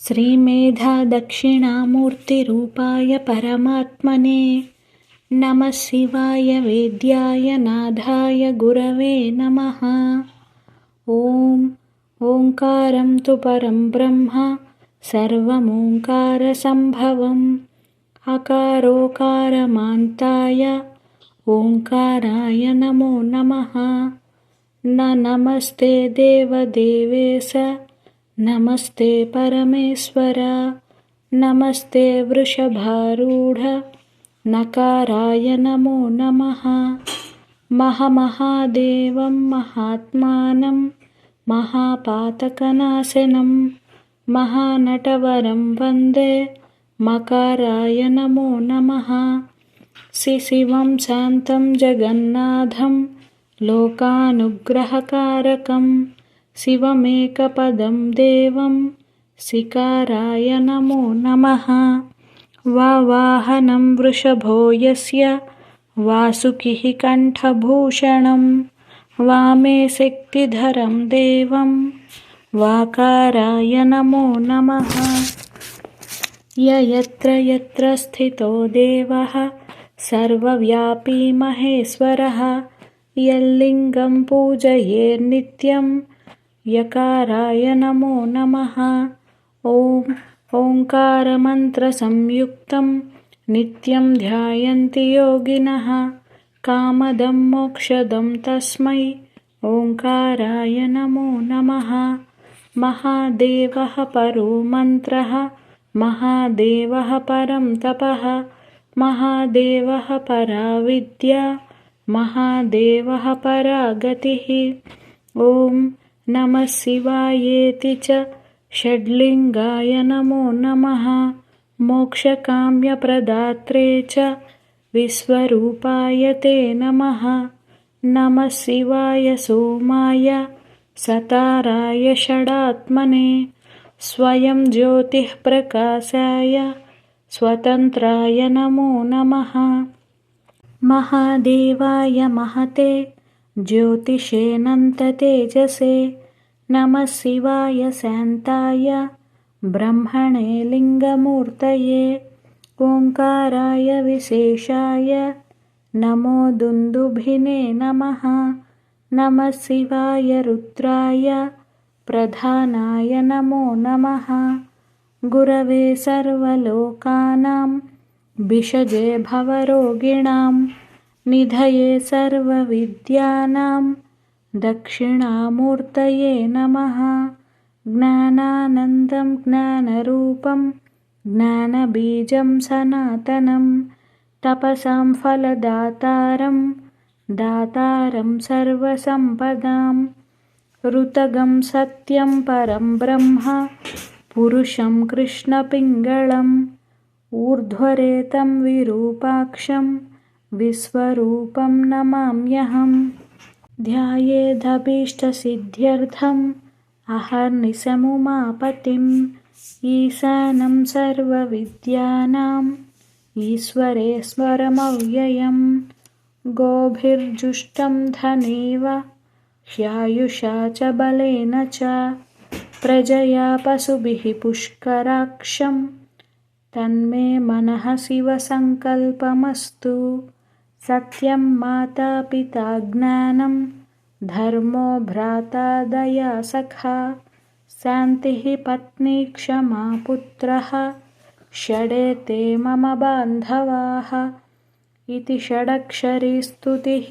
श्रीमेधा दक्षिणामूर्तिरूपाय परमात्मने नमः शिवाय वेद्याय नाथाय गुरवे नमः। ॐ ओंकारं तु परं ब्रह्म सर्वमोंकारसंभवम् अकारोकारमान्ताय ओंकाराय नमो नमः। नमस्ते देवदेवेश नमस्ते परमेश्वर नमस्ते वृषभारूढ नकाराय नमो नमः। महादेवं महात्मानं महापातकनाशनं महानटवरं वन्दे मकाराय नमो नमः। शिवं शान्तं जगन्नाथं लोकानुग्रहकारकं शिवमेकपदं देवं शिकाराय नमो नमः। वाहनं वृषभो यस्य वासुकिः कण्ठभूषणं वामे शक्तिधरं देवं वाकाराय नमो नमः। यत्र यत्र स्थितो देवः सर्वव्यापी महेश्वरः यल्लिङ्गं पूजयेन्नित्यं यकाराय नमो नमः। ॐ ओंकारमन्त्रसंयुक्तं नित्यं ध्यायन्ति योगिनः कामदं मोक्षदं तस्मै ओंकाराय नमो नमः। महादेवः परो मन्त्रः महादेवः परं तपः महादेवः परा विद्या महादेवः परा गतिः। ॐ नमः शिवायेति च षड्लिङ्गाय नमो नमः। मोक्षकाम्यप्रदात्रे च विश्वरूपाय ते नमः। नमः शिवाय सोमाय सताराय षडात्मने स्वयं ज्योतिः प्रकाशाय स्वतन्त्राय नमो नमः। महादेवाय महते ज्योतिषेऽनन्ततेजसे नमः शिवाय शान्ताय ब्रह्मणे लिङ्गमूर्तये ओंकाराय विशेषाय नमो दुन्दुभिने नमः। नमः शिवाय रुद्राय प्रधानाय नमो नमः। गुरवे सर्वलोकानां भिषजे भवरोगिणां निधये सर्वविद्यानां दक्षिणामूर्तये नमः। ज्ञानानन्दं ज्ञानरूपं ज्ञानबीजं सनातनं तपसां फलदातारं दातारं सर्वसम्पदां ऋतगं सत्यं परं ब्रह्म पुरुषं कृष्णपिङ्गळम् ऊर्ध्वरेतं विरूपाक्षं विश्वरूपं नमाम्यहम्। ध्यायेदभीष्टसिद्ध्यर्थम् अहर्निशमुमापतिम् ईशानं सर्वविद्यानाम् ईश्वरेश्वरमव्ययम्। गोभिर्जुष्टं धनेव ह्यायुषा च बलेन च प्रजया पशुभिः पुष्कराक्षं तन्मे मनः शिवसङ्कल्पमस्तु। सत्यं माता पिता ज्ञानं धर्मो भ्राता दया सखा शान्तिः पत्नी क्षमा पुत्रः षडेते मम बान्धवाः इति षडक्षरी स्तुतिः।